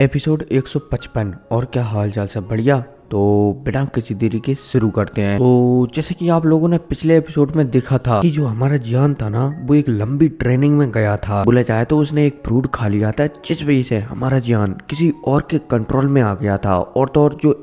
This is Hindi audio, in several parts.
एपिसोड 155। और क्या हाल चाल, सब बढ़िया। तो बिना किसी देरी के शुरू करते हैं। तो जैसे कि आप लोगों ने पिछले एपिसोड में देखा था कि जो हमारा जियान था ना, वो एक लंबी ट्रेनिंग में गया था। बोला जाए तो उसने एक फ्रूट खा लिया था, जिस वजह से हमारा जियान किसी और के कंट्रोल में आ गया था। और तो और जो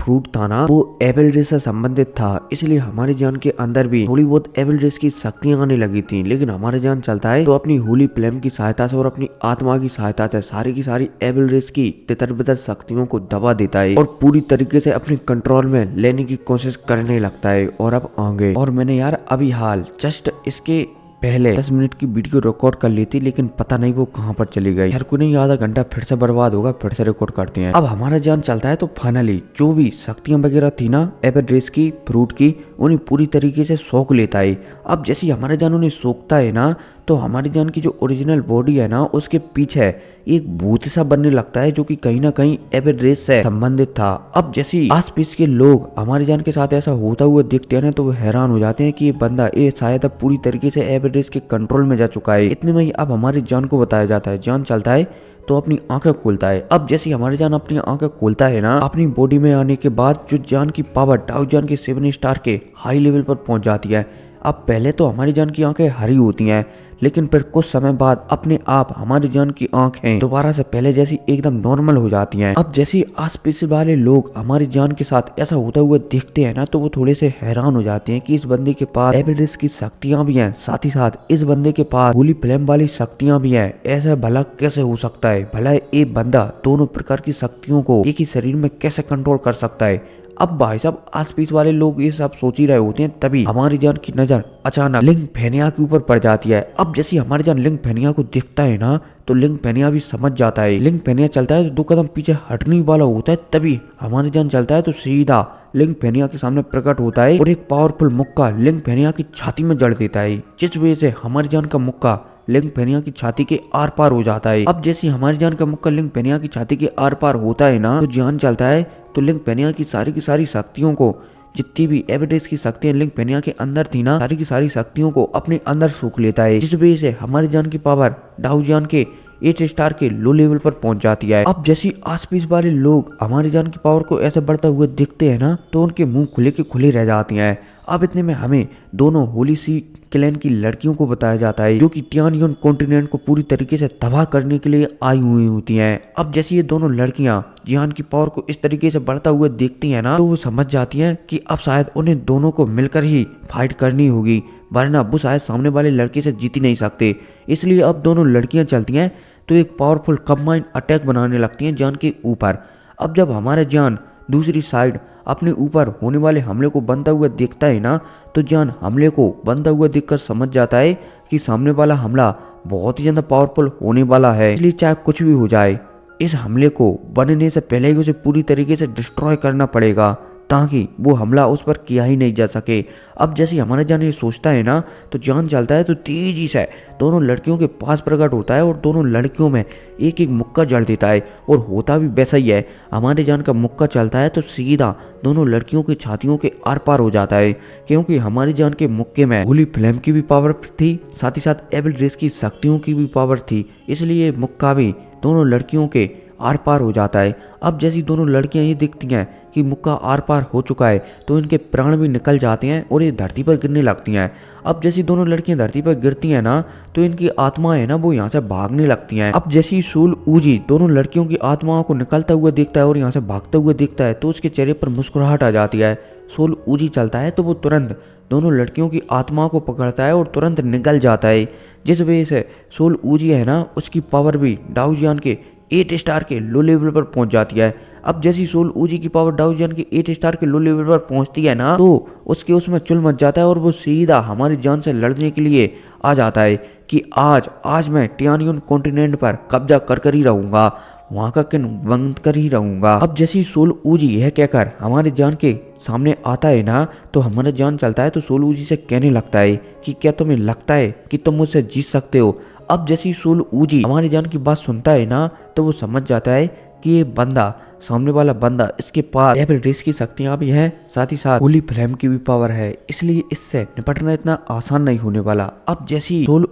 फ्रूट था ना, वो एविल रेस से संबंधित था, इसलिए हमारे जान के अंदर भी थोड़ी बहुत एविल रेस की शक्तियां आने लगी थी। लेकिन हमारे जान चलता है तो अपनी होली फ्लेम की सहायता से और अपनी आत्मा की सहायता से सारी की सारी एविल रेस की तितर बितर शक्तियों को दबा देता है और पूरी तरीके से अपने कंट्रोल में लेने की कोशिश करने लगता है। और अब आगे, और मैंने यार अभी हाल जस्ट इसके पहले 10 मिनट की वीडियो रिकॉर्ड कर ली थी, लेकिन पता नहीं वो कहाँ पर चली गई। हर को नहीं, आधा घंटा फिर से बर्बाद होगा, फिर से रिकॉर्ड करते हैं। अब हमारा जान चलता है तो फाइनली जो भी शक्तियां वगैरह थी ना एविल रेस की, फ्रूट की, उन्हें पूरी तरीके से सोख लेता है। अब जैसे हमारा जान उन्हें सोखता है ना, तो हमारी जान की जो ओरिजिनल बॉडी है ना, उसके पीछे एक भूत सा बनने लगता है, जो कि कहीं ना कहीं एविल रेस से संबंधित था। अब जैसे आस पास के लोग हमारी जान के साथ ऐसा होता हुआ दिखते हैं ना, तो वो हैरान हो जाते हैं कि ये बंदा ये शायद अब पूरी तरीके से एविल रेस के कंट्रोल में जा चुका है। इतने में ही अब हमारी जान को बताया जाता है, जान चलता है तो अपनी आंखें खोलता है। अब जैसे हमारे जान अपनी आंखें खोलता है ना, अपनी बॉडी में आने के बाद जो जान की पावर डाउ जान के 7 स्टार के हाई लेवल पर पहुंच जाती है। अब पहले तो हमारी जान की आंखें हरी होती हैं, लेकिन फिर कुछ समय बाद अपने आप हमारी जान की आंखें दोबारा से पहले जैसी एकदम नॉर्मल हो जाती हैं। अब जैसे आस पास वाले लोग हमारी जान के साथ ऐसा होता हुआ देखते हैं ना, तो वो थोड़े से हैरान हो जाते हैं कि इस बंदे के पास एविल रेस की शक्तियां भी हैं, साथ ही साथ इस बंदे के पास होली फ्लेम वाली शक्तियां भी हैं। ऐसा भला कैसे हो सकता है? भला एक बंदा दोनों प्रकार की शक्तियों को एक ही शरीर में कैसे कंट्रोल कर सकता है? अब भाई साहब आस पास वाले लोग ये सब सोच ही रहे होते हैं, तभी हमारी जान की नजर अचानक लिंग फेनिया के ऊपर पड़ जाती है। अब जैसे हमारी जान लिंग फेनिया को देखता है ना, तो लिंग फेनिया भी समझ जाता है। लिंग फेनिया चलता है तो 2 कदम पीछे हटने वाला होता है, तभी हमारी जान चलता है तो सीधा लिंग फेनिया के सामने प्रकट होता है और एक पावरफुल मुक्का लिंग फेनिया की छाती में जड़ देता है, जिस वजह से हमारी जान का मुक्का लिंग फेनिया की छाती के आर पार हो जाता है। अब जैसे हमारी जान का मुक्का लिंग फेनिया की छाती के आर पार होता है ना, तो जान चलता है तो लिंग फेनिया की सारी शक्तियों को, जितनी भी एविल रेस की शक्तियां लिंग फेनिया के अंदर थी ना, सारी की सारी शक्तियों को अपने अंदर सूख लेता है, जिस वजह से हमारी जान की पावर डाउ जान के 8 स्टार के लो लेवल पर पहुंच जाती है। अब जैसे आसपास वाले लोग हमारी जान की पावर को ऐसे बढ़ता हुआ दिखते हैं ना, तो उनके मुंह खुले के खुले रह जाते हैं। अब इतने में हमें दोनों होली सी क्लैन की लड़कियों को बताया जाता है, जो कि टियानियन कॉन्टिनेंट को पूरी तरीके से तबाह करने के लिए आई हुई होती हैं। अब जैसे ये दोनों लड़कियां जिहान की पावर को इस तरीके से बढ़ता हुआ देखती हैं ना, तो वो समझ जाती हैं कि अब शायद उन्हें दोनों को मिलकर ही फाइट करनी होगी, वरना वो शायद सामने वाले लड़के से जीत ही नहीं सकते। इसलिए अब दोनों लड़कियां चलती हैं तो एक पावरफुल कंबाइंड अटैक बनाने लगती हैं जान के ऊपर। अब जब हमारा जान दूसरी साइड अपने ऊपर होने वाले हमले को बनता हुआ देखता है ना, तो जान हमले को बनता हुआ देखकर समझ जाता है कि सामने वाला हमला बहुत ही ज्यादा पावरफुल होने वाला है, इसलिए चाहे कुछ भी हो जाए इस हमले को बनने से पहले ही उसे पूरी तरीके से डिस्ट्रॉय करना पड़ेगा, ताकि वो हमला उस पर किया ही नहीं जा सके। अब जैसे हमारा जान ये सोचता है ना, तो जान चलता है तो तेजी से दोनों लड़कियों के पास प्रकट होता है और दोनों लड़कियों में एक एक मुक्का जड़ देता है। और होता भी वैसा ही है, हमारे जान का मुक्का चलता है तो सीधा दोनों लड़कियों की छातियों के आर पार हो जाता है, क्योंकि हमारी जान के मुक्के में होली फ्लेम की भी पावर थी, साथ ही साथ एविल रेस की शक्तियों की भी पावर थी, इसलिए मुक्का भी दोनों लड़कियों के आर पार हो जाता है। अब जैसी दोनों लड़कियां ये दिखती हैं कि मुक्का आर पार हो चुका है, तो इनके प्राण भी निकल जाते हैं और ये धरती पर गिरने लगती हैं। अब जैसी दोनों लड़कियां धरती पर गिरती हैं ना, तो इनकी आत्माएं है ना, वो यहाँ से भागने लगती हैं। अब जैसी सूल ऊजी दोनों लड़कियों की आत्माओं को निकलता हुआ देखता है और यहाँ से भागते हुए देखता है, तो उसके चेहरे पर मुस्कुराहट आ जाती है। सूल ऊजी चलता है तो वो तुरंत दोनों लड़कियों की आत्माओं को पकड़ता है और तुरंत निकल जाता है, जिस वजह से सोल ऊजी है ना, उसकी पावर भी डाउ जान के 8 स्टार के लो लेवल पर पहुंच जाती है। अब जैसी सोल ऊजी की पावर डाउ जान के 8 स्टार के लो लेवल पर पहुंचती है ना, तो उसके उसमें चुल मच जाता है और वो सीधा हमारी जान से लड़ने के लिए आ जाता है कि आज मैं टियानियन कॉन्टिनेंट पर कब्जा कर ही रहूंगा, वहां का किन बंद कर ही रहूंगा। अब जैसी सोल ऊजी यह कहकर हमारे जान के सामने आता है ना, तो हमारा जान चलता है तो सोल ऊजी से कहने लगता है कि क्या तुम्हें लगता है कि तुम मुझसे जीत सकते हो? अब जैसी सोल ऊजी हमारी जान की बात सुनता है ना, तो वो समझ जाता है कि ये बंदा सामने वाला बंदा इसके पास डेविल रेस की शक्तियां भी हैं, साथ ही साथ होली फ्लेम की भी पावर है, इसलिए इससे निपटना इतना आसान नहीं होने वाला। अब जैसी सोल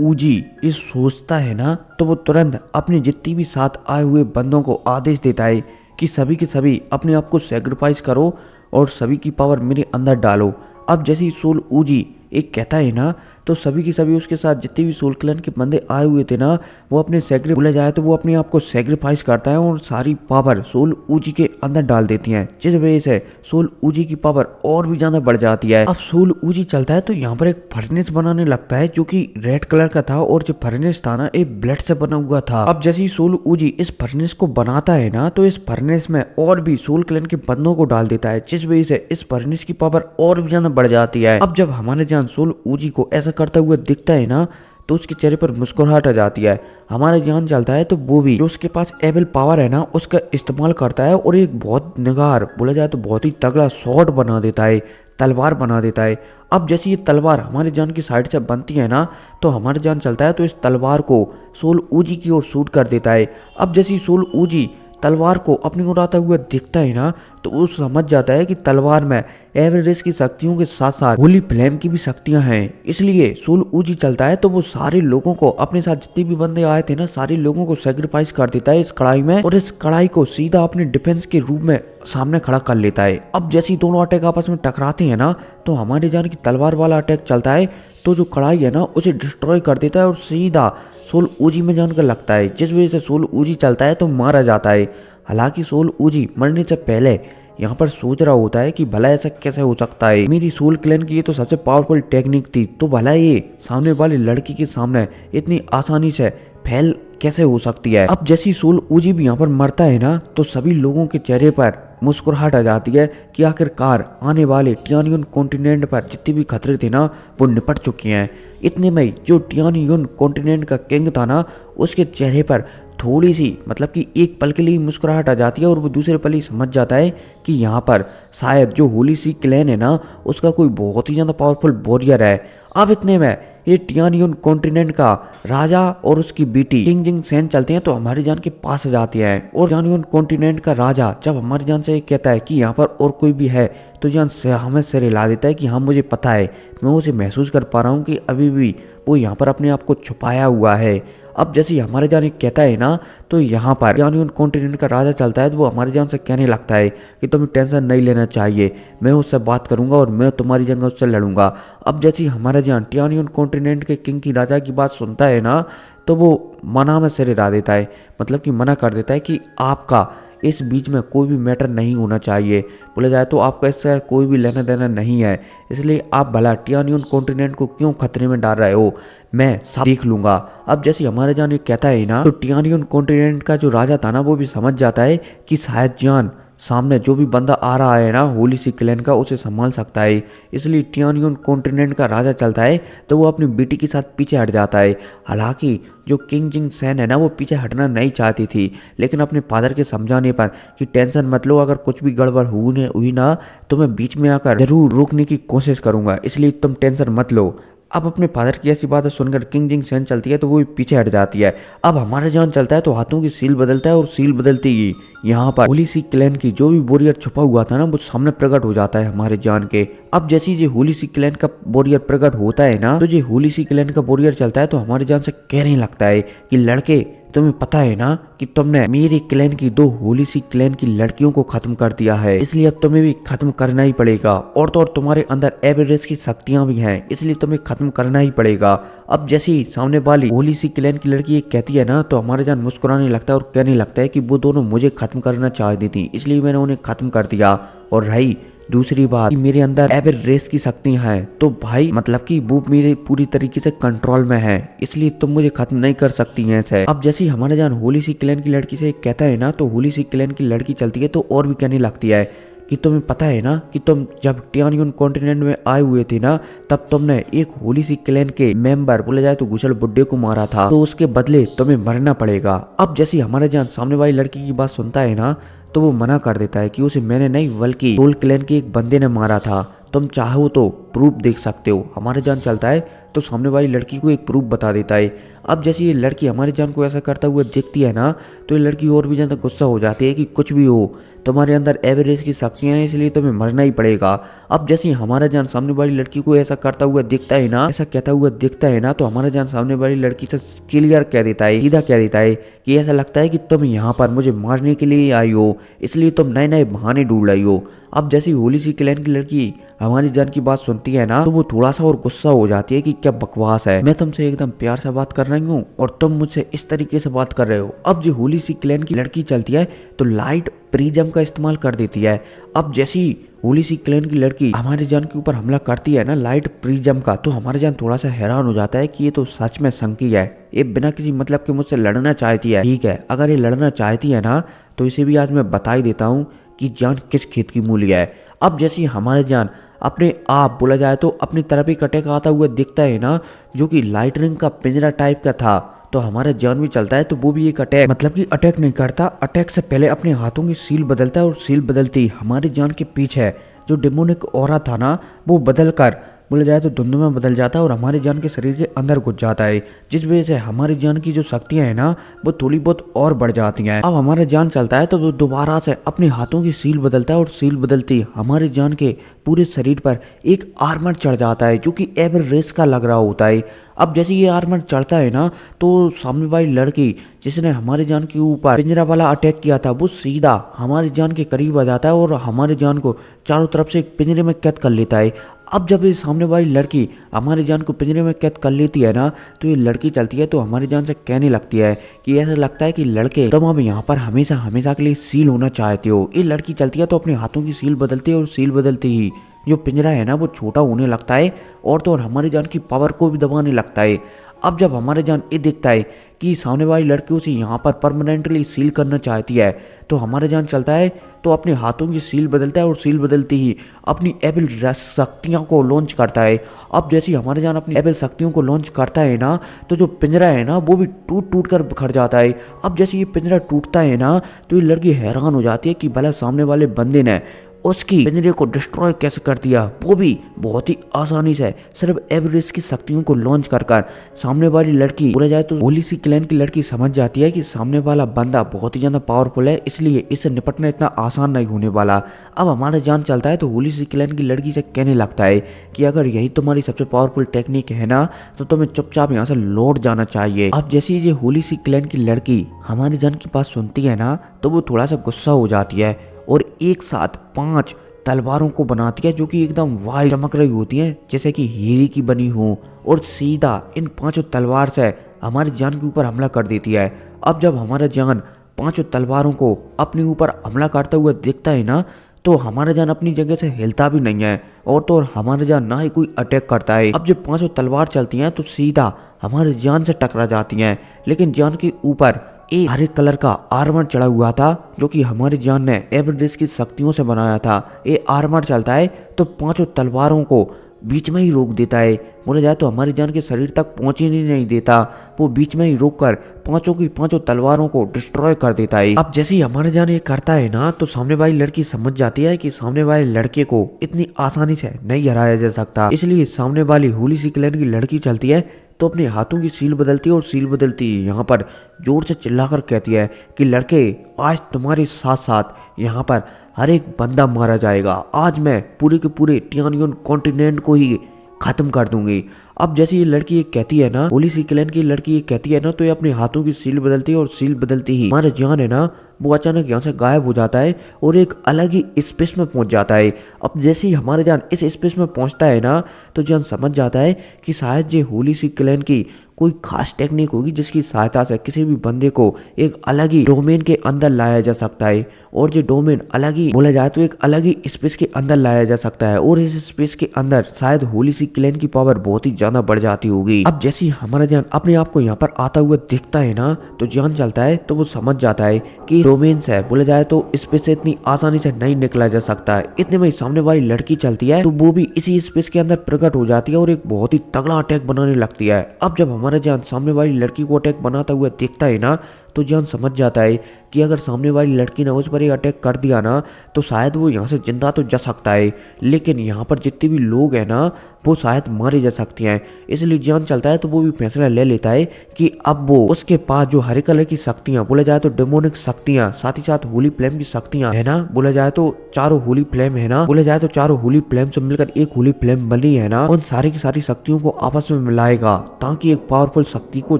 ऊजी ये सोचता है ना, तो वो तुरंत अपने जितनी भी साथ आए हुए बंदों को आदेश देता है कि सभी के सभी अपने आप को सेक्रीफाइस करो और सभी की पावर मेरे अंदर डालो। अब जैसे सोल ऊजी एक कहता है ना, तो सभी के सभी उसके साथ जितने भी सोल क्लैन के बंदे आए हुए थे ना, वो अपने बोला जाए तो वो अपने आप को सेक्रीफाइस करता है और सारी पावर सोल ऊजी के अंदर डाल देती हैं, जिस वजह से सोल ऊजी की पावर और भी ज्यादा बढ़ जाती है। अब सोल ऊजी चलता है तो यहाँ पर एक फर्नेस बनाने लगता है जो कि रेड कलर का था, और जो फर्नेस था ना एक ब्लड से बना हुआ था। अब जैसे ही सोल ऊजी इस फर्नेस को बनाता है ना, तो इस फर्नेस में और भी सोल क्लैन के बंदों को डाल देता है, जिस वजह से इस फर्नेस की पावर और भी ज्यादा बढ़ जाती है। अब जब हमारे जान सोल ऊजी को ऐसा करता हुआ दिखता है ना, तो उसके चेहरे पर मुस्कुराहट आ जाती है। हमारा जान चलता है तो वो भी जो उसके पास एबल पावर है ना उसका इस्तेमाल करता है और एक बहुत निगार बोला जाए तो बहुत ही तगड़ा शॉट बना देता है, तलवार बना देता है। अब जैसे ये तलवार हमारे जान की साइड से बनती है ना, तो हमारे जान चलता है तो इस तलवार को सोल ऊजी की ओर शूट कर देता है। अब जैसे सोल ऊजी तलवार को अपनी ओर आता हुआ दिखता है ना, तो वो समझ जाता है कि तलवार में एवरेस्ट की शक्तियों के साथ साथ होली फ्लेम की भी शक्तियां हैं, इसलिए सोल ऊजी चलता है तो वो सारे लोगों को अपने साथ जितने भी बंदे आए थे ना, सारे लोगों को सेक्रीफाइस कर देता है इस कढ़ाई में, और इस कढ़ाई को सीधा अपने डिफेंस के रूप में सामने खड़ा कर लेता है। अब जैसे ही दोनों अटैक आपस में टकराते हैं ना, तो हमारे जान की तलवार वाला अटैक चलता है, तो जो कढ़ाई है ना उसे डिस्ट्रॉय कर देता है और सीधा सोल ऊजी में जानकर लगता है, जिस वजह से सोल ऊजी चलता है तो मारा जाता है। हालांकि सोल ऊजी मरने से पहले यहाँ पर सोच रहा होता है कि भला ऐसा कैसे हो सकता है, मेरी सोल क्लैन की ये तो सबसे पावरफुल टेक्निक थी, तो भला ये सामने वाली लड़की के सामने इतनी आसानी से फैल कैसे हो सकती है। अब जैसी सोल ऊजी भी यहाँ पर मरता है ना, तो सभी लोगों के चेहरे पर मुस्कुराहट आ जाती है कि आखिरकार आने वाले टियानियन कॉन्टिनेंट पर जितने भी खतरे थे ना वो निपट चुके हैं। इतने में जो टियानियन कॉन्टिनेंट का किंग था ना, उसके चेहरे पर थोड़ी सी मतलब कि एक पल के लिए मुस्कुराहट आ जाती है और वो दूसरे पल ही समझ जाता है कि यहाँ पर शायद जो होली सी क्लैन है ना उसका कोई बहुत ही ज़्यादा पावरफुल वॉरियर है। अब इतने में ये टियानियन कॉन्टिनेंट का राजा और उसकी बेटी किंग जिंग सेन चलते हैं तो हमारी जान के पास आ जाती हैं, और टियानियन कॉन्टिनेंट का राजा जब हमारी जान से कहता है कि यहाँ पर और कोई भी है, तो जान से हमें सिर हिला देता है कि हाँ मुझे पता है, मैं उसे महसूस कर पा रहा हूँ कि अभी भी वो यहाँ पर अपने आप को छुपाया हुआ है। अब जैसे हमारे जान कहता है ना, तो यहाँ पर टियानियन कॉन्टिनेंट का राजा चलता है तो वो हमारे जान से कहने लगता है कि तुम्हें टेंशन नहीं लेना चाहिए, मैं उससे बात करूंगा और मैं तुम्हारी जगह उससे लड़ूंगा। अब जैसे हमारा जान टियानियन कॉन्टिनेंट के किंग की राजा की बात सुनता है ना, तो वो मना में सिर हिला देता है, मतलब कि मना कर देता है कि आपका इस बीच में कोई भी मैटर नहीं होना चाहिए, बोला जाए तो आपका इससे कोई भी लेना देना नहीं है, इसलिए आप भला टियानियन कॉन्टिनेंट को क्यों खतरे में डाल रहे हो, मैं सब देख लूंगा। अब जैसे हमारे जान ये कहता है ना, तो टियानियन कॉन्टिनेंट का जो राजा था ना वो भी समझ जाता है कि शायद जान सामने जो भी बंदा आ रहा है ना होली सी क्लैन का उसे संभाल सकता है, इसलिए टियानियन कॉन्टिनेंट का राजा चलता है तो वो अपनी बेटी के साथ पीछे हट जाता है। हालांकि जो किंग जिंग सेन है ना वो पीछे हटना नहीं चाहती थी, लेकिन अपने फादर के समझाने पर कि टेंशन मत लो, अगर कुछ भी गड़बड़ हुई ना तो मैं बीच में आकर जरूर रोकने की कोशिश करूंगा, इसलिए तुम टेंशन मत लो। अब अपने फादर की ऐसी बातें सुनकर किंग जिंग सेन चलती है तो वो पीछे हट जाती है। अब हमारा जान चलता है तो हाथों की सील बदलता है और सील बदलती ही यहाँ पर होली सी क्लैन की जो भी वॉरियर छुपा हुआ था ना वो सामने प्रकट हो जाता है हमारे जान के। अब जैसे ही होली सी क्लैन का वॉरियर प्रकट होता है ना, तो जो होली सी क्लैन का वॉरियर चलता है तो हमारे जान से कहने लगता है कि लड़के तुम्हें पता है ना कि तुमने मेरे क्लैन की 2 होली सी क्लैन की लड़कियों को खत्म कर दिया है, इसलिए अब तुम्हें भी खत्म करना ही पड़ेगा, और तो और तुम्हारे अंदर एवरेस्ट की शक्तियां भी हैं, इसलिए तुम्हें खत्म करना ही पड़ेगा। अब जैसे ही सामने वाली होली सी क्लैन की लड़की कहती है ना, तो हमारे जान मुस्कुराने लगता है और कहने लगता है कि वो दोनों मुझे खत्म करना चाहती थी, इसलिए मैंने उन्हें खत्म कर दिया। और रही दूसरी बात कि मेरे अंदर एवरेस्ट की शक्तियां हैं, तो भाई मतलब कि वो मेरे पूरी तरीके से कंट्रोल में है, इसलिए तुम मुझे खत्म नहीं कर सकती हैं ऐसे। अब जैसे ही हमारे जान होली सी क्लैन की लड़की से कहता है ना, तो होली सी क्लैन की लड़की चलती है तो और भी कहने लगती है कि तुम्हें पता है ना कि तुम जब टियानियन कॉन्टिनेंट में आए हुए थे ना, तब तुमने एक होली सी क्लैन के मेंबर बोला जाए तो घुसल बुड्ढे को मारा था, तो उसके बदले तुम्हें मरना पड़ेगा। अब जैसे हमारे जान सामने वाली लड़की की बात सुनता है ना, तो वो मना कर देता है कि उसे मैंने नहीं बल्कि सोल क्लैन के एक बंदे ने मारा था, तुम चाहो तो प्रूफ देख सकते हो। हमारे जान चलता है तो सामने वाली लड़की को एक प्रूफ बता देता है। अब जैसे ये लड़की हमारी जान को ऐसा करता हुआ दिखती है ना, तो ये लड़की और भी ज़्यादा गुस्सा हो जाती है कि कुछ भी हो, तुम्हारे अंदर एवरेज की शक्तियाँ हैं, इसलिए तुम्हें मरना ही पड़ेगा। अब जैसे हमारा जान सामने वाली लड़की को ऐसा करता हुआ दिखता है ना, ऐसा कहता हुआ दिखता है ना, तो हमारा जान सामने वाली लड़की से क्लियर कह देता है, सीधा कह देता है कि ऐसा लगता है कि तुम यहाँ पर मुझे मारने के लिए आई हो, इसलिए तुम नए नए बहाने ढूंढ रही हो। अब जैसी होली सी क्लैन की लड़की हमारी जान की बात सुनती है ना, तो वो थोड़ा सा और गुस्सा हो जाती है कि क्या बकवास है, मैं तुमसे एकदम प्यार से बात कर रही हूँ और तुम मुझसे इस तरीके से बात कर रहे हो। अब जो होली सी क्लैन की लड़की चलती है तो लाइट प्रिज्म का इस्तेमाल कर देती है। अब जैसी होली सी क्लैन की लड़की हमारे जान के ऊपर हमला करती है ना लाइट प्रिज्म का, तो हमारे जान थोड़ा सा हैरान हो जाता है कि ये तो सच में संकी है, ये बिना किसी मतलब के मुझसे लड़ना चाहती है। ठीक है, अगर ये लड़ना चाहती है ना तो इसे भी आज मैं बता ही देता हूँ कि जान किस खेत की मूली है। अब जैसी हमारे जान अपने आप बोला जाए तो अपनी तरफ एक अटैक आता हुआ दिखता है ना, जो कि लाइटनिंग का पिंजरा टाइप का था, तो हमारा जान भी चलता है तो वो भी एक अटैक मतलब कि अटैक नहीं करता, अटैक से पहले अपने हाथों की सील बदलता है और सील बदलती हमारी जान के पीछे जो डेमोनिक ऑरा था ना वो बदल कर बोला जाए तो धुंध में बदल जाता है और हमारे जान के शरीर के अंदर घुस जाता है, जिस वजह से हमारी जान की जो शक्तियां हैं ना वो थोड़ी बहुत और बढ़ जाती हैं। अब हमारा जान चलता है तो वो दोबारा से अपने हाथों की सील बदलता है और सील बदलती हमारी जान के पूरे शरीर पर एक आर्मर चढ़ जाता है जो कि एवर रेस का लग रहा होता है। अब जैसे ये आर्मर चढ़ता है ना तो सामने वाली लड़की जिसने हमारे जान के ऊपर पिंजरा वाला अटैक किया था वो सीधा हमारी जान के करीब आ जाता है और हमारी जान को चारों तरफ से एक पिंजरे में कैद कर लेता है। अब जब ये सामने वाली लड़की हमारी जान को पिंजरे में कैद कर लेती है ना, तो ये लड़की चलती है तो हमारी जान से कहने लगती है कि ऐसा लगता है कि लड़के तुम अब यहाँ पर हमेशा हमेशा के लिए सील होना चाहते हो। ये लड़की चलती है तो अपने हाथों की सील बदलती है और सील बदलती ही जो पिंजरा है ना वो छोटा होने लगता है और तो और हमारी जान की पावर को भी दबाने लगता है। अब जब हमारे जान ये देखता है कि सामने वाली लड़की उसे यहाँ पर परमानेंटली सील करना चाहती है, तो हमारे जान चलता है तो अपने हाथों की सील बदलता है और सील बदलती ही अपनी एबल शक्तियों को लॉन्च करता है। अब जैसे हमारे जान अपनी एबल शक्तियों को लॉन्च करता है ना, तो जो पिंजरा है ना वो भी टूट टूट कर बिखर जाता है। अब जैसे ये पिंजरा टूटता है ना तो ये लड़की हैरान हो जाती है कि भला सामने वाले बंदे ने उसकी पिंजरे को डिस्ट्रॉय कैसे कर दिया, वो भी बहुत ही आसानी से सिर्फ एवरेस्ट की शक्तियों को लॉन्च कर कर। सामने वाली लड़की बोला जाए तो होली सी क्लैन की लड़की समझ जाती है कि सामने वाला बंदा बहुत ही ज्यादा पावरफुल है, इसलिए इससे निपटना इतना आसान नहीं होने वाला। अब हमारा जान चलता है तो होली सी क्लैन की लड़की से कहने लगता है कि अगर यही तुम्हारी सबसे पावरफुल टेक्निक है ना तो तुम्हें चुपचाप यहाँ से लौट जाना चाहिए। अब जैसे ये होली सी क्लैन की लड़की हमारी जान की बात सुनती है ना तो वो थोड़ा सा गुस्सा हो जाती है और एक साथ 5 तलवारों को बनाती है जो कि एकदम वाइट चमक रही होती हैं जैसे कि हीरे की बनी हो, और सीधा इन 5 तलवार से हमारी जान के ऊपर हमला कर देती है। अब जब हमारा जान 5 तलवारों को अपने ऊपर हमला करता हुआ दिखता है ना तो हमारा जान अपनी जगह से हिलता भी नहीं है और तो और हमारा जान ना ही कोई अटैक करता है। अब जब 5 तलवार चलती हैं तो सीधा हमारे जान से टकरा जाती हैं, लेकिन जान के ऊपर एक हरे कलर का आर्मर चढ़ा हुआ था जो कि हमारी जान ने एवरेस्ट की शक्तियों से बनाया था। ये आर्मर चलता है तो 5 तलवारों को बीच में ही रोक देता है, बोला जाए तो हमारी जान के शरीर तक पहुंचने नहीं देता, वो बीच में ही रोक कर 5 की 5 तलवारों को डिस्ट्रॉय कर देता है। अब जैसे ही हमारा जान ये करता है ना तो सामने वाली लड़की समझ जाती है कि सामने वाले लड़के को इतनी आसानी से नहीं हराया जा सकता, इसलिए सामने वाली होली सी क्लैन की लड़की चलती है तो अपने हाथों की सील बदलती है और सील बदलती यहाँ पर जोर से चिल्लाकर कहती है कि लड़के आज तुम्हारे साथ साथ यहाँ पर हर एक बंदा मारा जाएगा, आज मैं पूरे के पूरे टियानियन कॉन्टिनेंट को ही खत्म कर दूंगी। अब जैसे ये लड़की ये कहती है ना, होली सी क्लैन की लड़की ये कहती है ना, तो ये अपने हाथों की सील बदलती है और सील बदलती ही हमारा जान है ना वो अचानक यहाँ से गायब हो जाता है और एक अलग ही स्पेस में पहुंच जाता है। अब जैसे ही हमारे जान इस स्पेस में पहुंचता है ना तो जान समझ जाता है कि शायद ये होली सी क्लैन की कोई खास टेक्निक होगी जिसकी सहायता से किसी भी बंदे को एक अलग ही डोमेन के अंदर लाया जा सकता है, और जो डोमेन अलग ही बोला जाए तो एक अलग ही स्पेस के अंदर लाया जा सकता है, और इस स्पेस के अंदर शायद होली सी क्लैन की पावर बहुत ही ज्यादा बढ़ जाती होगी। अब जैसे ही हमारा जान अपने आप को यहाँ पर आता हुआ दिखता है ना तो जान चलता है तो वो समझ जाता है कि डोमेन से बोला जाए तो स्पेस से इतनी आसानी से नहीं निकला जा सकता है। इतने में सामने वाली लड़की चलती है तो वो भी इसी स्पेस के अंदर प्रकट हो जाती है और एक बहुत ही तगड़ा अटैक बनाने लगती है। अब जब हमारा जान सामने वाली लड़की को अटैक बनाता हुआ देखता है ना तो जान समझ जाता है कि अगर सामने वाली लड़की ने उस पर ही अटैक कर दिया ना तो शायद वो यहाँ से जिंदा तो जा सकता है, लेकिन यहाँ पर जितने भी लोग हैं ना वो शायद मारे जा सकते हैं। इसलिए जान चलता है तो वो भी फैसला ले लेता है कि अब वो उसके पास जो हरे कलर की शक्तियां, बोला जाए तो डेमोनिक शक्तियां, साथ ही साथ होली फ्लेम की शक्तियां है ना, बोला जाए तो चारों होली फ्लेम है ना, बोला जाए तो चारों होली फ्लेम से मिलकर एक होली फ्लेम बनी है ना, उन सारी की सारी शक्तियों को आपस में मिलाएगा ताकि एक पावरफुल शक्ति को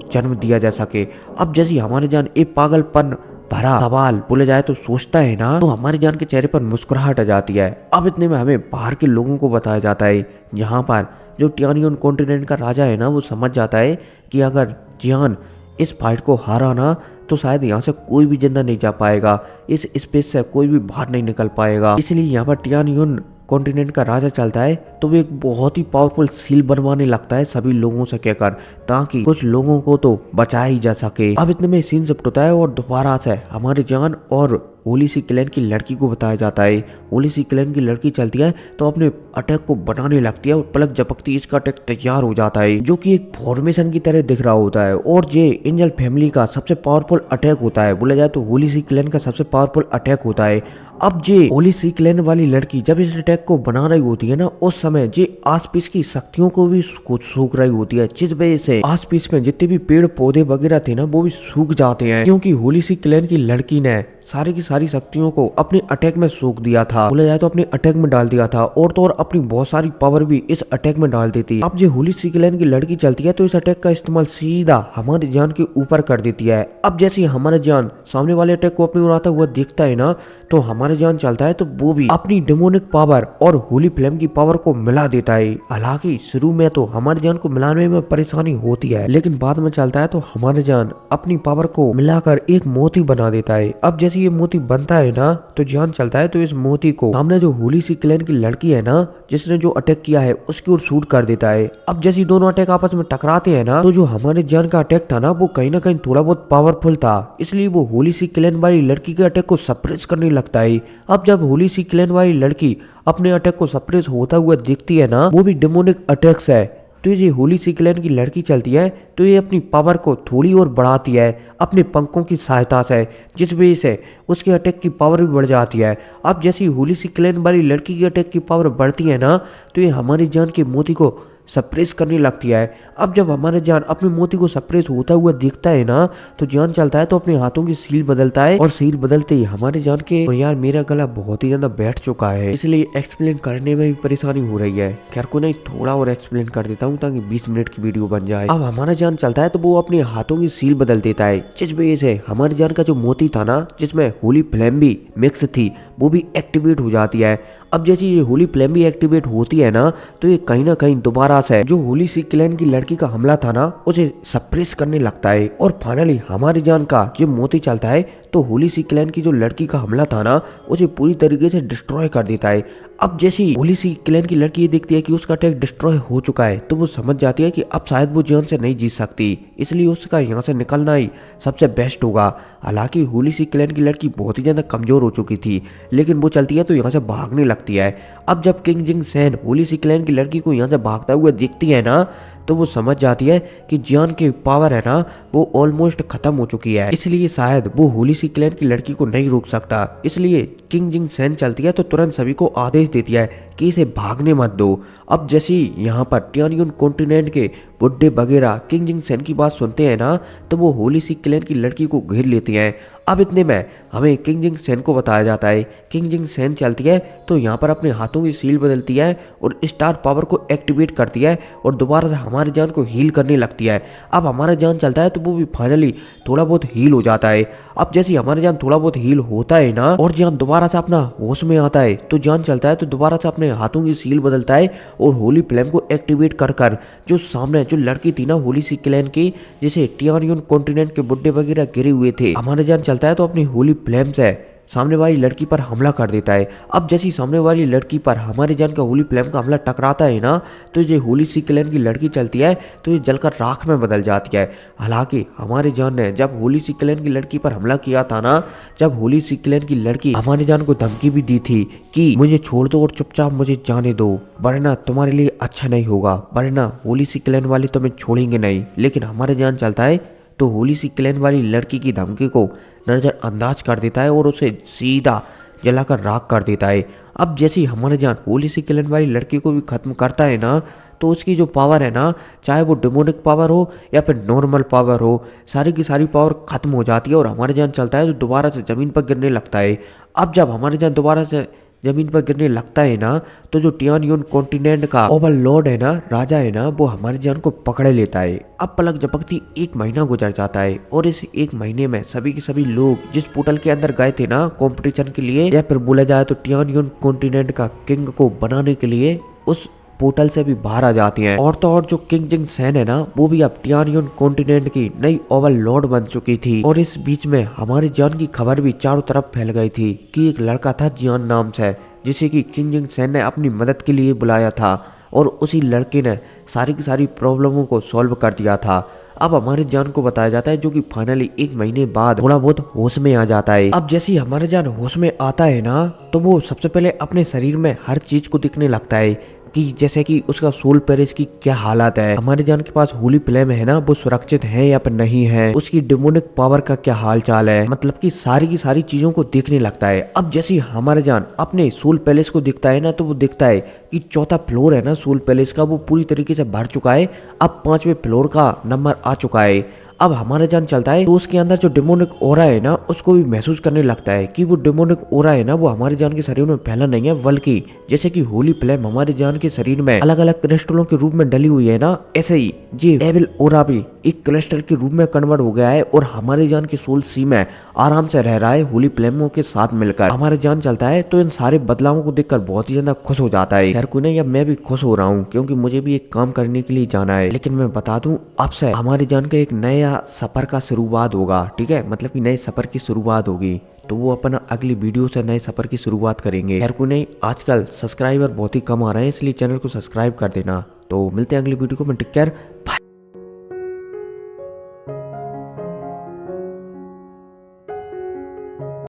जन्म दिया जा सके। अब जैसे हमारे जान एक पागलपन भरा सवाल बोले जाए तो सोचता है ना, तो हमारी जान के चेहरे पर मुस्कुराहट आ जाती है। अब इतने में हमें बाहर के लोगों को बताया जाता है, यहाँ पर जो टियानियन कॉन्टिनेंट का राजा है ना वो समझ जाता है कि अगर जियान इस फाइट को हारा ना तो शायद यहाँ से कोई भी जिंदा नहीं जा पाएगा, इस स्पेस से कोई भी बाहर नहीं निकल पाएगा। इसलिए यहाँ पर टियानियन कॉन्टिनेंट का राजा चलता है तो वो एक बहुत ही पावरफुल सील बनवाने लगता है सभी लोगों से कहकर, ताकि कुछ लोगों को तो बचाया ही जा सके। अब इतने में सीन शिफ्ट होता है और दोबारा से हमारे जान और होली सी क्लैन की लड़की को बताया जाता है। होली सी क्लैन की लड़की चलती है तो अपने अटैक को बनाने लगती है और पलक झपकती इसका अटैक तैयार हो जाता है, जो कि एक फॉर्मेशन की तरह दिख रहा होता है और ये एंजल फैमिली का सबसे पावरफुल अटैक होता है, बोला जाए तो होली सी क्लैन का सबसे पावरफुल अटैक होता है। अब जे होली सी क्लैन वाली लड़की जब इस अटैक को बना रही होती है ना, उस समय जे आसपास की शक्तियों को भी सूख रही होती है, जिस वजह से आसपास में जितने भी पेड़ पौधे वगैरह थे ना वो भी सूख जाते हैं, क्योंकि होली सी क्लैन की लड़की ने सारी की सारी शक्तियों को अपने अटैक में सूख दिया था, बोला जाए तो अपने अटैक में डाल दिया था, और तो और अपनी बहुत सारी पावर भी इस अटैक में डाल देती। अब जो होली सी क्लैन की लड़की चलती है तो इस अटैक का इस्तेमाल सीधा हमारे जान के ऊपर कर देती है। अब जैसे हमारा जान सामने वाले अटैक को अपनी उड़ाता हुआ देखता है ना, तो हमारे जान चलता है तो वो भी अपनी डेमोनिक पावर और होली फ्लेम की पावर को मिला देता है। हालांकि शुरू में तो हमारे जान को मिलाने में परेशानी होती है, लेकिन बाद में चलता है तो हमारे जान अपनी पावर को मिलाकर एक मोती बना देता है। अब जैसे ये मोती बनता है ना तो जान चलता है तो इस मोती को सामने जो होली सी क्लैन की लड़की है ना जिसने जो अटैक किया है उसकी ओर शूट कर देता है। अब जैसे दोनों अटैक आपस में टकराते हैं ना, तो जो हमारे जान का अटैक था ना वो कहीं ना कहीं थोड़ा बहुत पावरफुल था, इसलिए वो होली सी क्लैन वाली लड़की के अटैक को सप्रेस करने लगता है। अब जब होली सी क्लैन वाली लड़की अपने अटैक को सप्रेस होता हुआ देखती है ना, वो भी डेमोनिक अटैक्स है, तो ये होली सी क्लैन की लड़की चलती है तो ये अपनी पावर को थोड़ी और बढ़ाती है अपने पंखों की सहायता से, जिस वजह से उसके अटैक की पावर भी बढ़ जाती है। अब जैसी होली सी क्लैन वाली लड़की की अटैक की पावर बढ़ती है ना, तो ये हमारी जान के मोती को सप्रेस करने लगती है। अब जब हमारे जान अपने मोती को सप्रेस होता हुआ दिखता है ना, तो जान चलता है तो अपने हाथों की सील बदलता है, और सील बदलते ही हमारे जान के यार मेरा गला बहुत ही ज्यादा बैठ चुका है, इसलिए एक्सप्लेन करने में भी परेशानी हो रही है। खैर को नहीं, थोड़ा और एक्सप्लेन कर देता हूँ ताकि 20 मिनट की वीडियो बन जाए। अब हमारा जान चलता है तो वो अपने हाथों की सील बदल देता है, जिस वजह से हमारे जान का जो मोती था ना जिसमें होली फ्लेम भी मिक्स थी वो भी एक्टिवेट हो जाती है। अब जैसे ये होली फ्लेम भी एक्टिवेट होती है ना, तो ये कहीं ना कहीं दोबारा से जो होली सी क्लैन की लड़की का हमला था ना उसे सप्रेस करने लगता है, और फाइनली हमारी जान का जो मोती चलता है तो होली सी क्लैन की जो लड़की का हमला था ना उसे पूरी तरीके से डिस्ट्रॉय कर देता है। अब जैसी होली सी क्लैन की लड़की ये देखती है कि उसका अटैक डिस्ट्रॉय हो चुका है, तो वो समझ जाती है कि अब शायद वो जान से नहीं जीत सकती, इसलिए उसका यहाँ से निकलना ही सबसे बेस्ट होगा। हालांकि होली सी क्लैन की लड़की बहुत ही ज्यादा कमजोर हो चुकी थी, लेकिन वो चलती है तो यहाँ से भागने लगती है। अब जब किंग जिंग सैन होली सी क्लैन की लड़की को यहाँ से भागता हुआ दिखती है ना, तो वो समझ जाती है कि जियान की पावर है ना वो ऑलमोस्ट खत्म हो चुकी है, इसलिए शायद वो होली सी क्लैन की लड़की को नहीं रोक सकता। इसलिए किंग जिंग सैन चलती है तो तुरंत सभी को आदेश देती है कि इसे भागने मत दो। अब जैसे यहाँ पर टियानियन कॉन्टिनेंट के बुड्ढे वगैरह किंग जिंग सैन की बात सुनते हैं ना, तो वो होली सी क्लैन की लड़की को घेर लेती हैं। अब इतने में हमें किंग जिंग सैन को बताया जाता है। किंग जिंग सैन चलती है तो यहाँ पर अपने हाथों की सील बदलती है और स्टार पावर को एक्टिवेट करती है और दोबारा से हमारे जान को हील करने लगती है। अब हमारा जान चलता है तो वो भी फाइनली थोड़ा बहुत हील हो जाता है। अब जैसे हमारे जान थोड़ा बहुत हील होता है ना और जान दोबारा से अपना होश में आता है, तो जान चलता है तो दोबारा से अपने हाथों की सील बदलता है और होली फ्लेम को एक्टिवेट कर कर जो सामने जो लड़की थी ना होली सी क्लैन की, जिसे टियानियन कॉन्टिनेंट के बुड्ढे वगैरह गिरे हुए थे, हमारे जान चलता है तो अपनी होली फ्लेम से सामने वाली लड़की पर हमला कर देता है। अब जैसी सामने वाली लड़की पर हमारे जान का होली फ्लेम का हमला टकराता है ना, तो ये होली सी क्लैन की लड़की चलती है तो ये जलकर राख में बदल जाती है। हालांकि हमारे जान ने जब होली सी क्लैन की लड़की पर हमला किया था ना, जब होली सी क्लैन की लड़की हमारे जान को धमकी भी दी थी कि मुझे छोड़ दो और चुपचाप मुझे जाने दो, वरना तुम्हारे लिए अच्छा नहीं होगा, वरना होली सी क्लैन वाले तुम्हें छोड़ेंगे नहीं। लेकिन हमारे जान चलता है तो होली सी क्लैन वाली लड़की की धमकी को नज़रअंदाज कर देता है और उसे सीधा जलाकर राख कर देता है। अब जैसे ही हमारे जान होली सी क्लैन वाली लड़की को भी खत्म करता है ना, तो उसकी जो पावर है ना, चाहे वो डिमोनिक पावर हो या फिर नॉर्मल पावर हो, सारी की सारी पावर खत्म हो जाती है और हमारे जान चलता है तो दोबारा से ज़मीन पर गिरने लगता है। अब जब हमारे जान दोबारा से ज़मीन पर गिरने लगता है ना, तो जो टियानयुन कॉन्टिनेंट का ओवरलॉर्ड है ना, राजा है ना, वो हमारे जान को पकड़े लेता है। अब पलक झपकती 1 महीना गुजर जाता है और इस 1 महीने में सभी के सभी लोग जिस पोर्टल के अंदर गए थे ना कंपटीशन के लिए, या फिर बोला जाए तो टियानयुन कॉन्टिनेंट का किंग को बनाने के लिए, उस पोर्टल से भी बाहर आ जाती हैं। और तो और जो किंग जिंग सैन है ना, वो भी अब टियानयुन कॉन्टिनेंट की नई ओवरलॉर्ड बन चुकी थी। और इस बीच में हमारी जान की खबर भी चारों तरफ फैल गई थी कि एक लड़का था जियान नाम से, जिसे कि किंग जिंग सैन ने अपनी मदद के लिए बुलाया था और उसी लड़के ने सारी की सारी प्रॉब्लमों को सॉल्व कर दिया था। अब हमारे जान को बताया जाता है, जो कि फाइनली 1 महीने बाद थोड़ा बहुत होश में आ जाता है। अब जैसे ही हमारे जान होश में आता है ना, तो वो सबसे पहले अपने शरीर में हर चीज को दिखने लगता है कि जैसे कि उसका सोल पेरिस की क्या हालत है, हमारे जान के पास होली फ्लेम है ना, वो सुरक्षित है या फिर नहीं है, उसकी डिमोनिक पावर का क्या हाल चाल है, मतलब कि सारी की सारी चीजों को देखने लगता है। अब जैसे ही हमारे जान अपने सोल पैलेस को दिखता है ना, तो वो दिखता है कि 4था फ्लोर है ना सोल पैलेस का, वो पूरी तरीके से भर चुका है। अब 5वें फ्लोर का नंबर आ चुका है। अब हमारे जान चलता है तो उसके अंदर जो डिमोनिक ओरा है ना, उसको भी महसूस करने लगता है कि वो डिमोनिक ओरा है ना, वो हमारे जान के शरीर में फैला नहीं है, बल्कि जैसे कि होली फ्लेम हमारे जान के शरीर में अलग अलग क्रिस्टलों के रूप में डली हुई है ना, ऐसे ही ये डेविल ओरा भी एक क्रिस्टल के रूप में कन्वर्ट हो गया है और हमारे जान के सोल सी में आराम से रह रहा है होली फ्लेमों के साथ मिलकर। हमारे जान चलता है तो इन सारे बदलावों को देखकर बहुत ही ज्यादा खुश हो जाता है। खैर कोई नहीं, अब मैं भी खुश हो रहा हूँ क्योंकि मुझे भी एक काम करने के लिए जाना है। लेकिन मैं बता दूं, अब से हमारी जान का एक नया सफर का शुरुआत होगा, ठीक है, मतलब कि नए सफर की शुरुआत होगी, तो वो अपन अगली वीडियो से नए सफर की शुरुआत करेंगे। खैर कोई नहीं, आजकल सब्सक्राइबर बहुत ही कम आ रहे हैं, इसलिए चैनल को सब्सक्राइब कर देना। तो मिलते हैं अगली वीडियो को में, टेक केयर, बाय।